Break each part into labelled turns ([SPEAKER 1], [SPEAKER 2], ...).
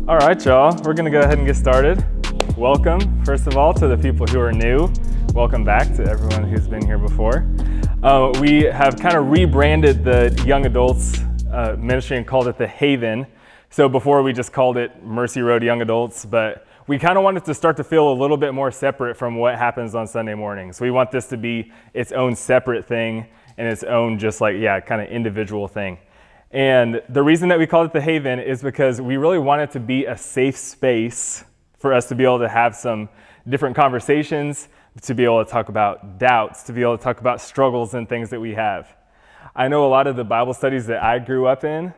[SPEAKER 1] All right, y'all, we're gonna go ahead and get started. Welcome, first of all, to the people who are new. Welcome back to everyone who's been here before. We have kind of rebranded the young adults ministry and called it The Haven. So before we just called it Mercy Road Young Adults, but we kind of wanted to start to feel a little bit more separate from what happens on Sunday mornings. We want this to be its own separate thing and its own just like, kind of individual thing. And the reason that we called it The Haven is because we really want it to be a safe space for us to be able to have some different conversations, to be able to talk about doubts, to be able to talk about struggles and things that we have. I know a lot of the Bible studies that I grew up in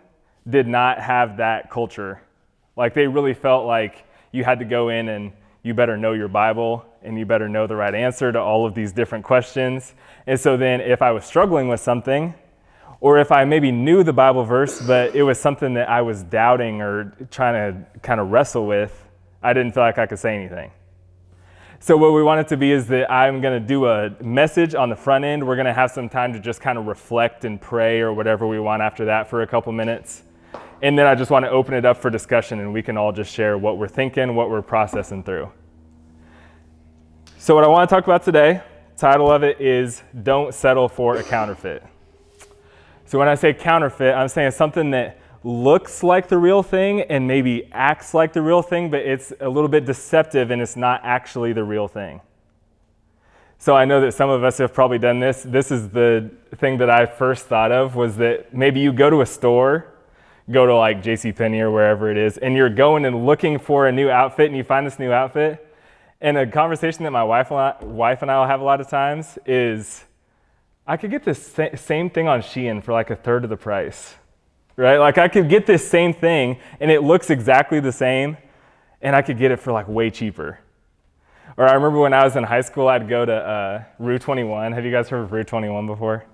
[SPEAKER 1] did not have that culture. Like they really felt like you had to go in and you better know your Bible and you better know the right answer to all of these different questions. And so then if I was struggling with something, or if I maybe knew the Bible verse, but it was something that I was doubting or trying to kind of wrestle with, I didn't feel like I could say anything. So what we want it to be is that I'm going to do a message on the front end. We're going to have some time to just kind of reflect and pray or whatever we want after that for a couple minutes. And then I just want to open it up for discussion and we can all just share what we're thinking, what we're processing through. So what I want to talk about today, title of it is Don't Settle for a Counterfeit. So when I say counterfeit, I'm saying something that looks like the real thing and maybe acts like the real thing, but it's a little bit deceptive and it's not actually the real thing. So I know that some of us have probably done this. This is the thing that I first thought of, was that maybe you go to a store, go to like JCPenney or wherever it is, and you're going and looking for a new outfit and you find this new outfit. And a conversation that my wife and I will have a lot of times is, I could get this same thing on Shein for like a third of the price, right? Like I could get this same thing and it looks exactly the same and I could get it for like way cheaper. Or I remember when I was in high school, I'd go to Rue 21. Have you guys heard of Rue 21 before?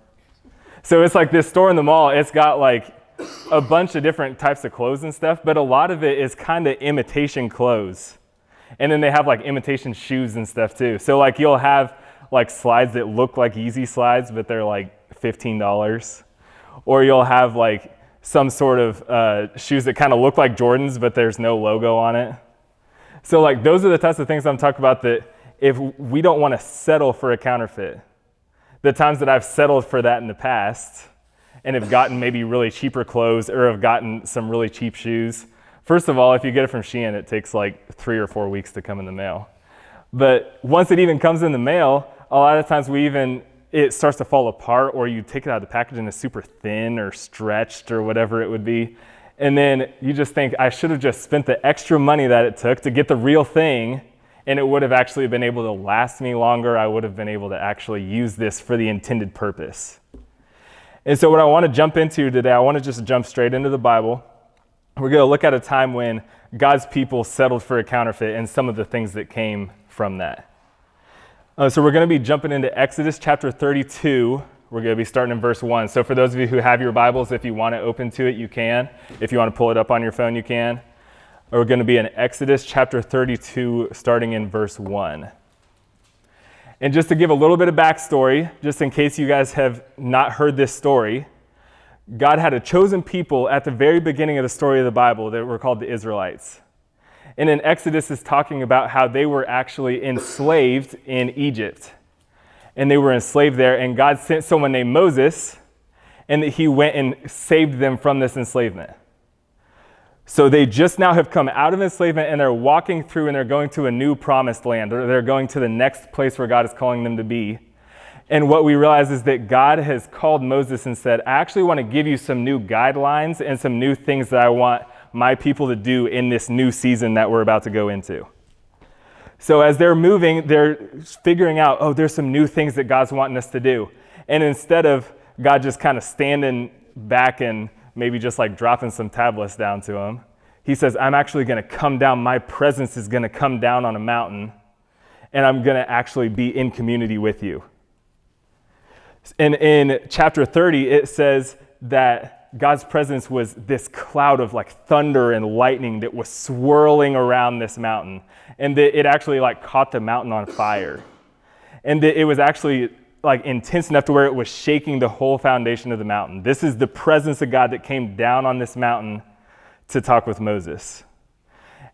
[SPEAKER 1] So it's like this store in the mall. It's got like a bunch of different types of clothes and stuff, but a lot of it is kind of imitation clothes. And then they have like imitation shoes and stuff too. So like you'll have like slides that look like Yeezy slides, but they're like $15. Or you'll have like some sort of shoes that kind of look like Jordans, but there's no logo on it. So like those are the types of things I'm talking about that if we don't want to settle for a counterfeit. The times that I've settled for that in the past and have gotten maybe really cheaper clothes or have gotten some really cheap shoes. First of all, if you get it from Shein, it takes like 3 or 4 weeks to come in the mail. But once it even comes in the mail, a lot of times it starts to fall apart, or you take it out of the package and it's super thin or stretched or whatever it would be. And then you just think, I should have just spent the extra money that it took to get the real thing, and it would have actually been able to last me longer. I would have been able to actually use this for the intended purpose. And so what I want to jump into today, I want to just jump straight into the Bible. We're going to look at a time when God's people settled for a counterfeit and some of the things that came from that. So we're going to be jumping into Exodus chapter 32. We're going to be starting in verse 1. So for those of you who have your Bibles, if you want to open to it, you can. If you want to pull it up on your phone, you can. We're going to be in Exodus chapter 32, starting in verse 1. And just to give a little bit of backstory, just in case you guys have not heard this story, God had a chosen people at the very beginning of the story of the Bible that were called the Israelites. And in Exodus is talking about how they were actually enslaved in Egypt. And they were enslaved there, and God sent someone named Moses, and that he went and saved them from this enslavement. So they just now have come out of enslavement, and they're walking through, and they're going to a new promised land, or they're going to the next place where God is calling them to be. And what we realize is that God has called Moses and said, I actually want to give you some new guidelines and some new things that I want my people to do in this new season that we're about to go into. So as they're moving, they're figuring out, there's some new things that God's wanting us to do. And instead of God just kind of standing back and maybe just like dropping some tablets down to them, he says, I'm actually going to come down. My presence is going to come down on a mountain, and I'm going to actually be in community with you. And in chapter 30, it says that God's presence was this cloud of like thunder and lightning that was swirling around this mountain. And that it actually like caught the mountain on fire. And that it was actually like intense enough to where it was shaking the whole foundation of the mountain. This is the presence of God that came down on this mountain to talk with Moses.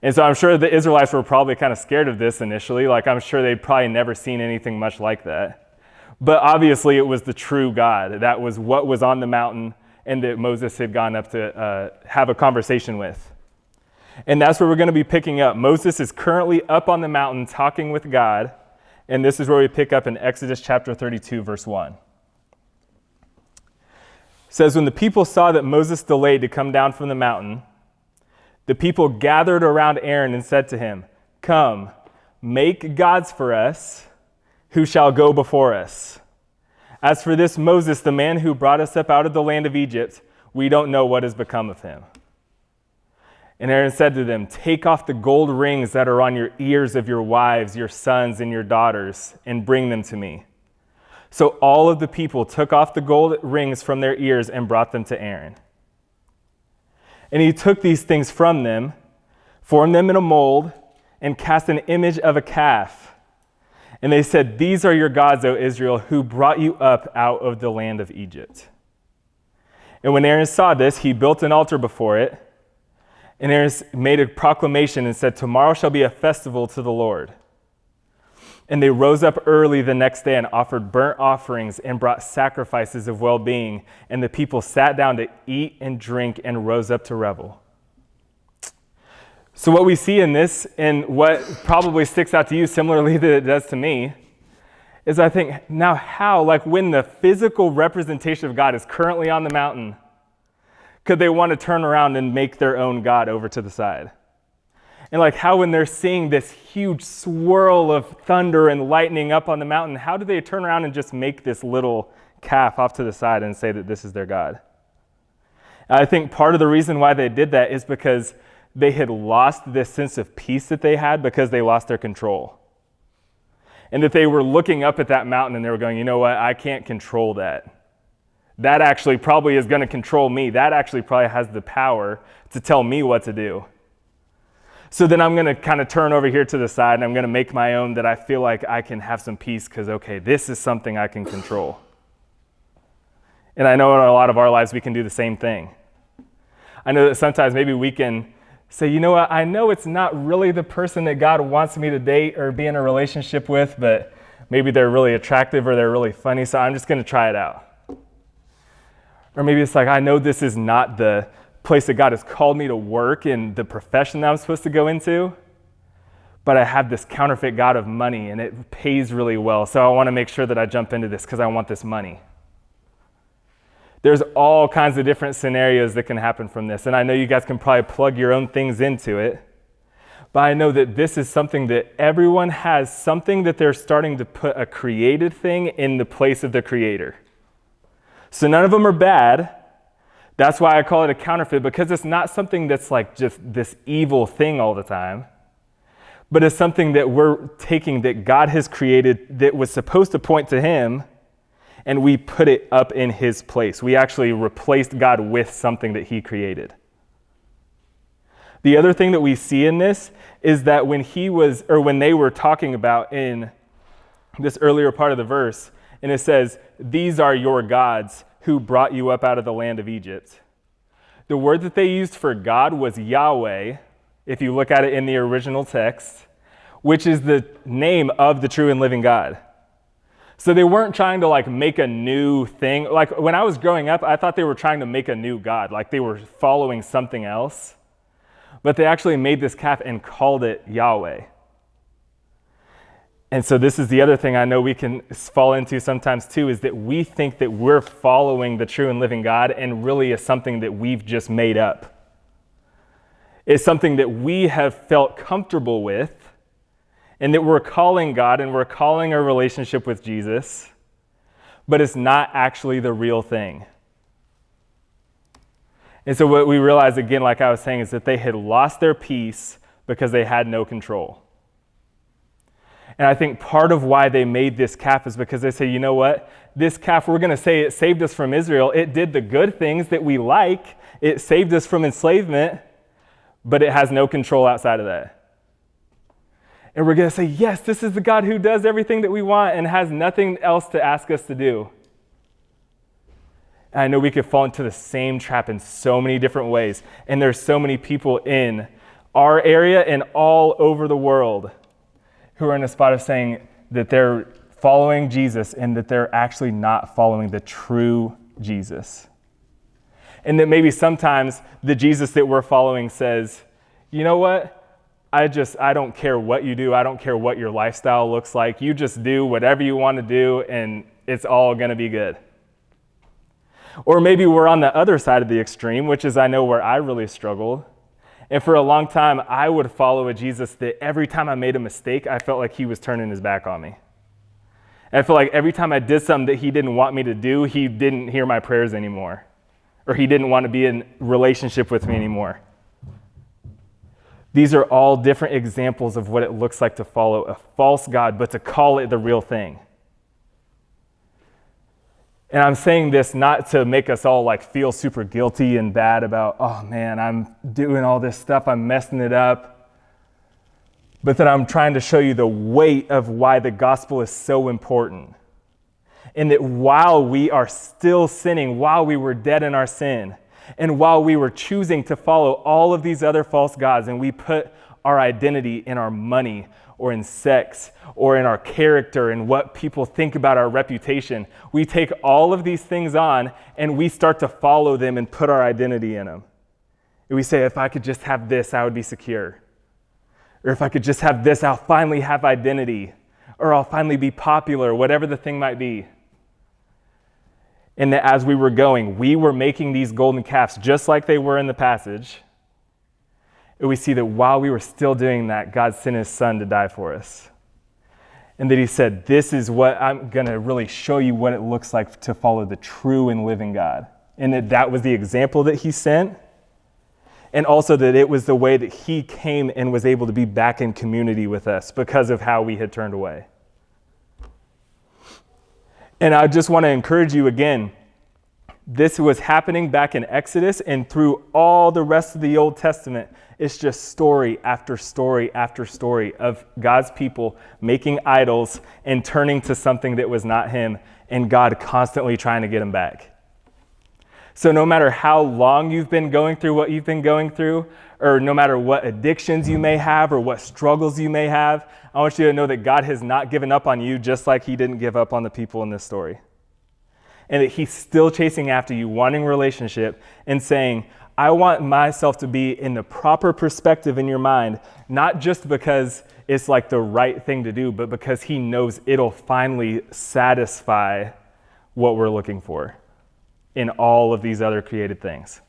[SPEAKER 1] And so I'm sure the Israelites were probably kind of scared of this initially. Like, I'm sure they'd probably never seen anything much like that. But obviously it was the true God. That was what was on the mountain and that Moses had gone up to have a conversation with. And that's where we're going to be picking up. Moses is currently up on the mountain talking with God. And this is where we pick up in Exodus chapter 32, verse 1. It says, when the people saw that Moses delayed to come down from the mountain, the people gathered around Aaron and said to him, "Come, make gods for us who shall go before us. As for this Moses, the man who brought us up out of the land of Egypt, we don't know what has become of him." And Aaron said to them, "Take off the gold rings that are on your ears of your wives, your sons, and your daughters, and bring them to me." So all of the people took off the gold rings from their ears and brought them to Aaron. And he took these things from them, formed them in a mold, and cast an image of a calf. And they said, "These are your gods, O Israel, who brought you up out of the land of Egypt." And when Aaron saw this, he built an altar before it. And Aaron made a proclamation and said, "Tomorrow shall be a festival to the Lord." And they rose up early the next day and offered burnt offerings and brought sacrifices of well-being. And the people sat down to eat and drink and rose up to revel. So what we see in this, and what probably sticks out to you similarly that it does to me, is I think, now how, like when the physical representation of God is currently on the mountain, could they want to turn around and make their own God over to the side? And like how when they're seeing this huge swirl of thunder and lightning up on the mountain, how do they turn around and just make this little calf off to the side and say that this is their God? And I think part of the reason why they did that is because they had lost this sense of peace that they had because they lost their control. And that they were looking up at that mountain and they were going, you know what, I can't control that. That actually probably is going to control me. That actually probably has the power to tell me what to do. So then I'm going to kind of turn over here to the side and I'm going to make my own that I feel like I can have some peace because, okay, this is something I can control. And I know in a lot of our lives we can do the same thing. I know that sometimes maybe we can say, you know what, I know it's not really the person that God wants me to date or be in a relationship with, but maybe they're really attractive or they're really funny, so I'm just going to try it out. Or maybe it's like, I know this is not the place that God has called me to work in the profession that I'm supposed to go into, but I have this counterfeit God of money and it pays really well, so I want to make sure that I jump into this because I want this money. There's all kinds of different scenarios that can happen from this, and I know you guys can probably plug your own things into it, but I know that this is something that everyone has, something that they're starting to put a created thing in the place of the creator. So none of them are bad. That's why I call it a counterfeit, because it's not something that's like just this evil thing all the time, but it's something that we're taking that God has created that was supposed to point to him, and we put it up in his place. We actually replaced God with something that he created. The other thing that we see in this is that when they were talking about in this earlier part of the verse, and it says, "These are your gods who brought you up out of the land of Egypt." The word that they used for God was Yahweh, if you look at it in the original text, which is the name of the true and living God. So they weren't trying to like make a new thing. Like when I was growing up, I thought they were trying to make a new God, like they were following something else. But they actually made this calf and called it Yahweh. And so this is the other thing I know we can fall into sometimes too, is that we think that we're following the true and living God, and really is something that we've just made up. It's something that we have felt comfortable with, and that we're calling God and we're calling our relationship with Jesus, but it's not actually the real thing. And so what we realize, again, like I was saying, is that they had lost their peace because they had no control. And I think part of why they made this calf is because they say, you know what? This calf, we're going to say it saved us from Israel. It did the good things that we like. It saved us from enslavement, but it has no control outside of that. And we're going to say, yes, this is the God who does everything that we want and has nothing else to ask us to do. And I know we could fall into the same trap in so many different ways. And there's so many people in our area and all over the world who are in a spot of saying that they're following Jesus and that they're actually not following the true Jesus. And that maybe sometimes the Jesus that we're following says, you know what? I don't care what you do. I don't care what your lifestyle looks like. You just do whatever you want to do and it's all going to be good. Or maybe we're on the other side of the extreme, which is I know where I really struggled. And for a long time, I would follow a Jesus that every time I made a mistake, I felt like he was turning his back on me. And I felt like every time I did something that he didn't want me to do, he didn't hear my prayers anymore. Or he didn't want to be in relationship with me anymore. These are all different examples of what it looks like to follow a false God, but to call it the real thing. And I'm saying this not to make us all like feel super guilty and bad about, oh man, I'm doing all this stuff, I'm messing it up. But that I'm trying to show you the weight of why the gospel is so important. And that while we are still sinning, while we were dead in our sin, and while we were choosing to follow all of these other false gods, and we put our identity in our money, or in sex, or in our character, and what people think about our reputation, we take all of these things on, and we start to follow them and put our identity in them. And we say, if I could just have this, I would be secure. Or if I could just have this, I'll finally have identity. Or I'll finally be popular, whatever the thing might be. And that as we were going, we were making these golden calves just like they were in the passage. And we see that while we were still doing that, God sent his son to die for us. And that he said, this is what I'm going to really show you what it looks like to follow the true and living God. And that was the example that he sent. And also that it was the way that he came and was able to be back in community with us because of how we had turned away. And I just want to encourage you again, this was happening back in Exodus, and through all the rest of the Old Testament, it's just story after story after story of God's people making idols and turning to something that was not him, and God constantly trying to get them back. So no matter how long you've been going through what you've been going through, or no matter what addictions you may have or what struggles you may have, I want you to know that God has not given up on you, just like he didn't give up on the people in this story. And that he's still chasing after you, wanting relationship and saying, I want myself to be in the proper perspective in your mind, not just because it's like the right thing to do, but because he knows it'll finally satisfy what we're looking for in all of these other created things.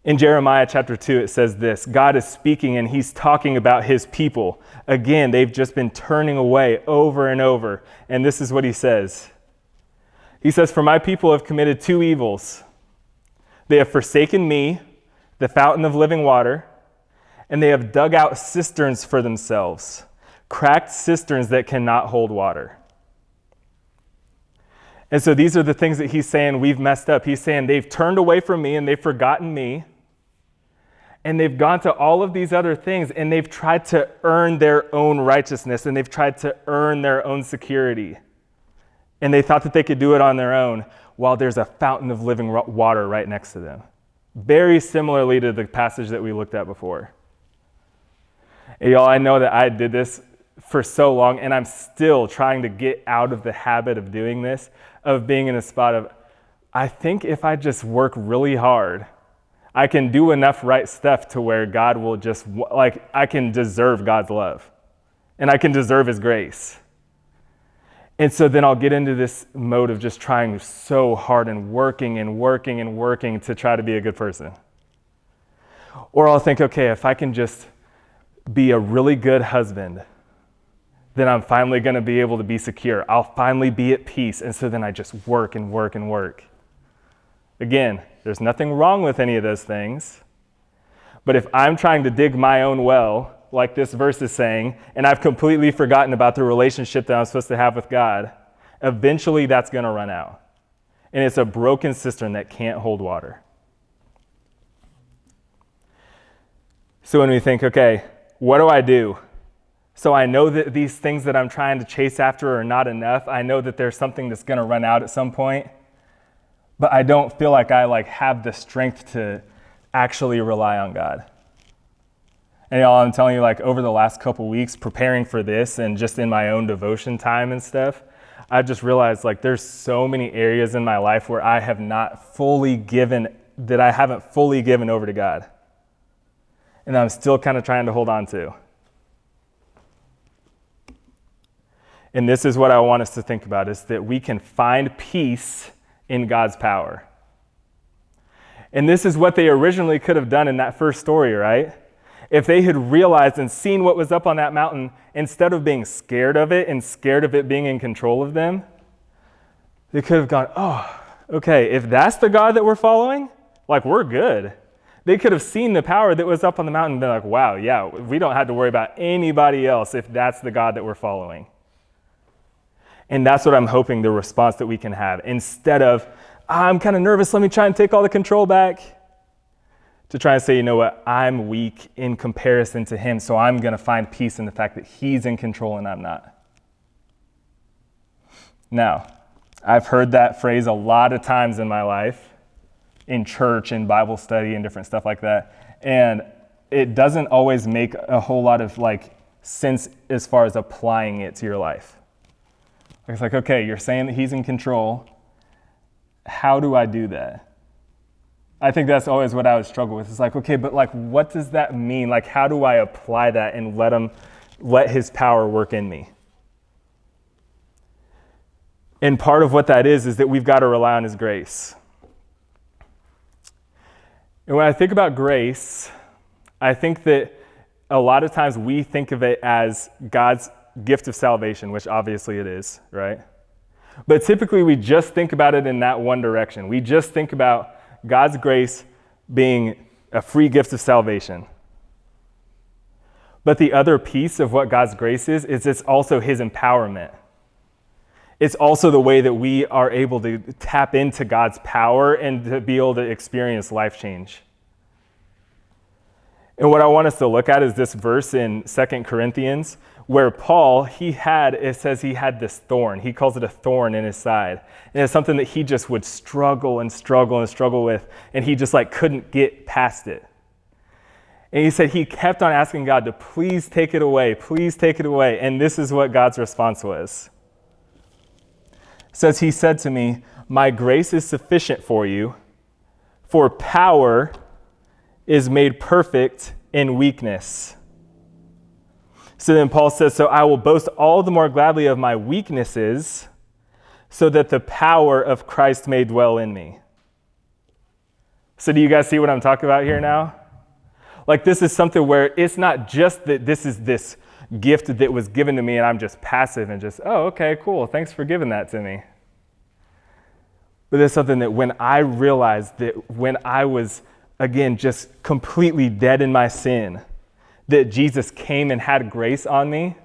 [SPEAKER 1] In Jeremiah chapter 2, it says this, God is speaking and he's talking about his people. Again, they've just been turning away over and over. And this is what he says. He says, for my people have committed two evils. They have forsaken me, the fountain of living water, and they have dug out cisterns for themselves, cracked cisterns that cannot hold water. And so these are the things that he's saying we've messed up. He's saying they've turned away from me and they've forgotten me. And they've gone to all of these other things and they've tried to earn their own righteousness and they've tried to earn their own security. And they thought that they could do it on their own while there's a fountain of living water right next to them. Very similarly to the passage that we looked at before. And y'all, I know that I did this for so long and I'm still trying to get out of the habit of doing this, of being in a spot of, I think if I just work really hard, I can do enough right stuff to where God will just, like, I can deserve God's love and I can deserve his grace. And so then I'll get into this mode of just trying so hard and working to try to be a good person. Or I'll think, okay, if I can just be a really good husband, then I'm finally going to be able to be secure. I'll finally be at peace. And so then I just work. Again, there's nothing wrong with any of those things. But if I'm trying to dig my own well, like this verse is saying, and I've completely forgotten about the relationship that I'm supposed to have with God, eventually that's going to run out. And it's a broken cistern that can't hold water. So when we think, okay, what do I do? So I know that these things that I'm trying to chase after are not enough. I know that there's something that's going to run out at some point, but I don't feel like I have the strength to actually rely on God. And y'all, I'm telling you, like over the last couple weeks preparing for this and just in my own devotion time and stuff, I just realized like there's so many areas in my life where I haven't fully given over to God. And I'm still kind of trying to hold on to. And this is what I want us to think about, is that we can find peace in God's power. And this is what they originally could have done in that first story, right? If they had realized and seen what was up on that mountain, instead of being scared of it and scared of it being in control of them, they could have gone, oh, okay, if that's the God that we're following, like we're good. They could have seen the power that was up on the mountain and been like, wow, yeah, we don't have to worry about anybody else if that's the God that we're following. And that's what I'm hoping the response that we can have. Instead of, I'm kind of nervous, let me try and take all the control back, to try and say, you know what, I'm weak in comparison to him, so I'm going to find peace in the fact that he's in control and I'm not. Now, I've heard that phrase a lot of times in my life, in church, in Bible study, and different stuff like that, and it doesn't always make a whole lot of like sense as far as applying it to your life. It's like, okay, you're saying that he's in control. How do I do that? I think that's always what I would struggle with. It's like, okay, but like, what does that mean? Like, how do I apply that and let his power work in me? And part of what that is that we've got to rely on his grace. And when I think about grace, I think that a lot of times we think of it as God's gift of salvation, which obviously it is, right? But typically we just think about it in that one direction. We just think about God's grace being a free gift of salvation. But the other piece of what God's grace is it's also his empowerment. It's also the way that we are able to tap into God's power and to be able to experience life change. And what I want us to look at is this verse in 2 Corinthians, where Paul, it says he had this thorn. He calls it a thorn in his side. And it's something that he just would struggle with, and he just like couldn't get past it. And he said he kept on asking God to please take it away. And this is what God's response was. It says, he said to me, my grace is sufficient for you, for power is made perfect in weakness. So then Paul says, so I will boast all the more gladly of my weaknesses, so that the power of Christ may dwell in me. So do you guys see what I'm talking about here now? Like this is something where it's not just that this is this gift that was given to me and I'm just passive and just, oh, okay, cool, thanks for giving that to me. But there's something that when I realized that when I was, again, just completely dead in my sin, that Jesus came and had grace on me,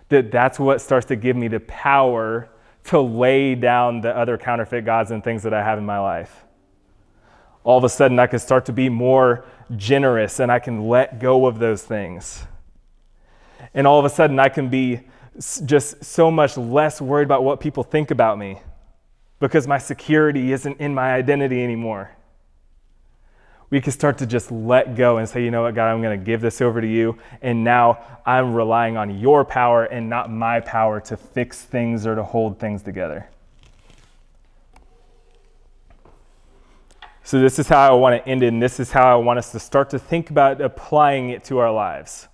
[SPEAKER 1] that's what starts to give me the power to lay down the other counterfeit gods and things that I have in my life. All of a sudden, I can start to be more generous and I can let go of those things. And all of a sudden, I can be just so much less worried about what people think about me because my security isn't in my identity anymore. We can start to just let go and say, you know what, God, I'm going to give this over to you. And now I'm relying on your power and not my power to fix things or to hold things together. So this is how I want to end it, and this is how I want us to start to think about applying it to our lives.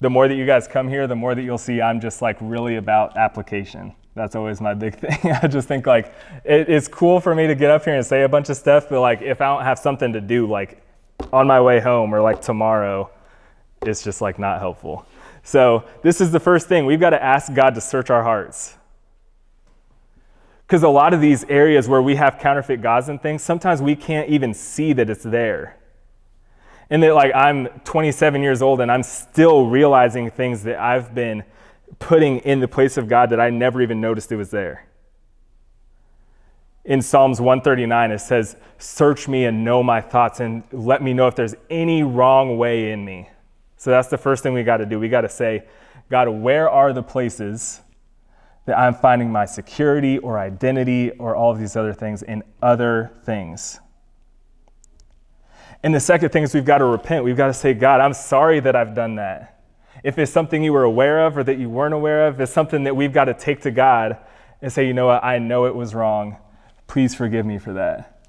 [SPEAKER 1] The more that you guys come here, the more that you'll see I'm just like really about application. That's always my big thing. I just think like it's cool for me to get up here and say a bunch of stuff, but like if I don't have something to do like on my way home or like tomorrow, it's just like not helpful. So this is the first thing. We've got to ask God to search our hearts. Because a lot of these areas where we have counterfeit gods and things, sometimes we can't even see that it's there. And that like I'm 27 years old and I'm still realizing things that I've been putting in the place of God that I never even noticed it was there. In Psalms 139, it says, search me and know my thoughts and let me know if there's any wrong way in me. So that's the first thing we got to do. We got to say, God, where are the places that I'm finding my security or identity or all of these other things in other things? And the second thing is we've got to repent. We've got to say, God, I'm sorry that I've done that. If it's something you were aware of or that you weren't aware of, it's something that we've got to take to God and say, you know what, I know it was wrong. Please forgive me for that.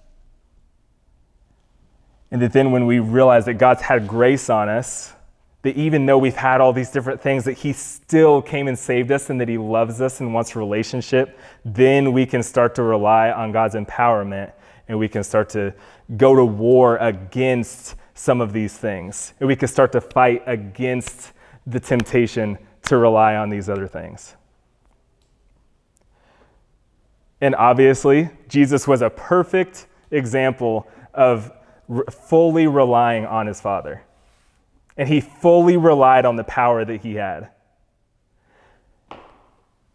[SPEAKER 1] And that then when we realize that God's had grace on us, that even though we've had all these different things, that he still came and saved us and that he loves us and wants a relationship, then we can start to rely on God's empowerment and we can start to go to war against some of these things. And we can start to fight against the temptation to rely on these other things. And obviously, Jesus was a perfect example of fully relying on his Father. And he fully relied on the power that he had.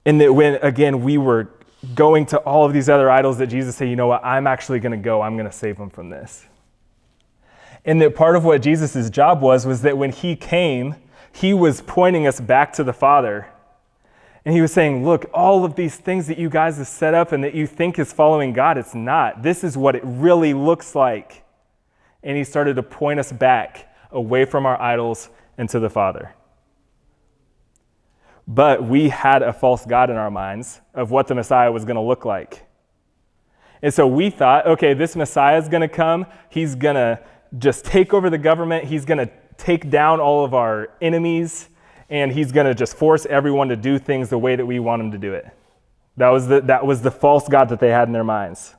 [SPEAKER 1] And that when, again, we were going to all of these other idols, that Jesus said, you know what, I'm actually going to go, I'm going to save them from this. And that part of what Jesus' job was that when he came, he was pointing us back to the Father. And he was saying, look, all of these things that you guys have set up and that you think is following God, it's not. This is what it really looks like. And he started to point us back away from our idols and to the Father. But we had a false God in our minds of what the Messiah was going to look like. And so we thought, okay, this Messiah is going to come. He's going to just take over the government. He's going to take down all of our enemies. And he's going to just force everyone to do things the way that we want him to do it. That was the false God that they had in their minds.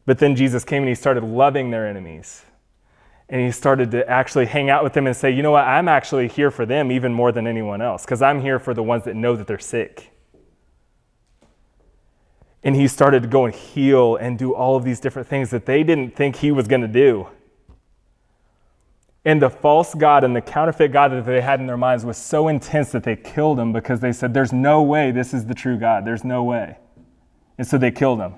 [SPEAKER 1] But then Jesus came and he started loving their enemies. And he started to actually hang out with them and say, you know what, I'm actually here for them even more than anyone else, because I'm here for the ones that know that they're sick. And he started to go and heal and do all of these different things that they didn't think he was going to do. And the false God and the counterfeit God that they had in their minds was so intense that they killed him, because they said, there's no way this is the true God. There's no way. And so they killed him.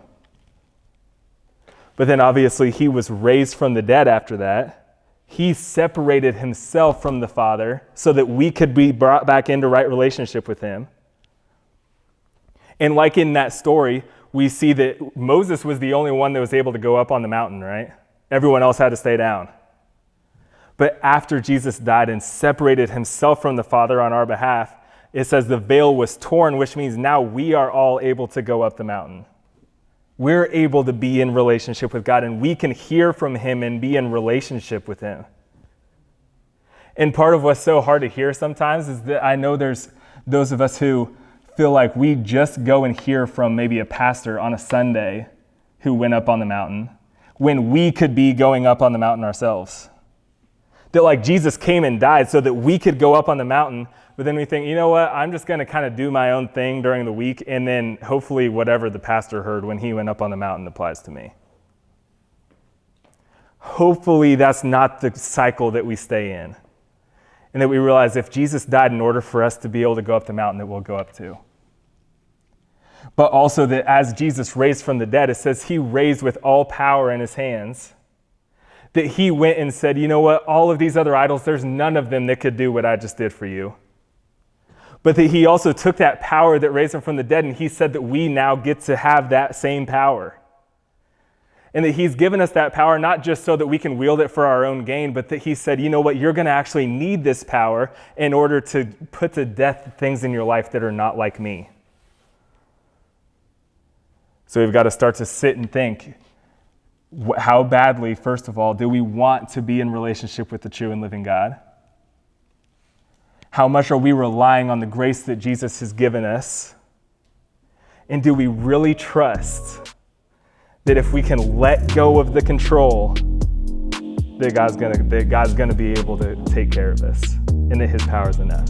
[SPEAKER 1] But then obviously he was raised from the dead after that. He separated himself from the Father so that we could be brought back into right relationship with him. And like in that story, we see that Moses was the only one that was able to go up on the mountain, right? Everyone else had to stay down. But after Jesus died and separated himself from the Father on our behalf, it says the veil was torn, which means now we are all able to go up the mountain. We're able to be in relationship with God, and we can hear from him and be in relationship with him. And part of what's so hard to hear sometimes is that I know there's those of us who feel like we just go and hear from maybe a pastor on a Sunday who went up on the mountain, when we could be going up on the mountain ourselves. That like Jesus came and died so that we could go up on the mountain, but then we think, you know what, I'm just going to kind of do my own thing during the week, and then hopefully whatever the pastor heard when he went up on the mountain applies to me. Hopefully that's not the cycle that we stay in. And that we realize if Jesus died in order for us to be able to go up the mountain, that we'll go up to. But also that as Jesus raised from the dead, it says he raised with all power in his hands. That he went and said, you know what, all of these other idols, there's none of them that could do what I just did for you. But that he also took that power that raised him from the dead, and he said that we now get to have that same power. And that he's given us that power not just so that we can wield it for our own gain, but that he said, you know what, you're going to actually need this power in order to put to death things in your life that are not like me. So we've got to start to sit and think, how badly, first of all, do we want to be in relationship with the true and living God? How much are we relying on the grace that Jesus has given us? And do we really trust that if we can let go of the control, that God's gonna be able to take care of us, and that his power is enough?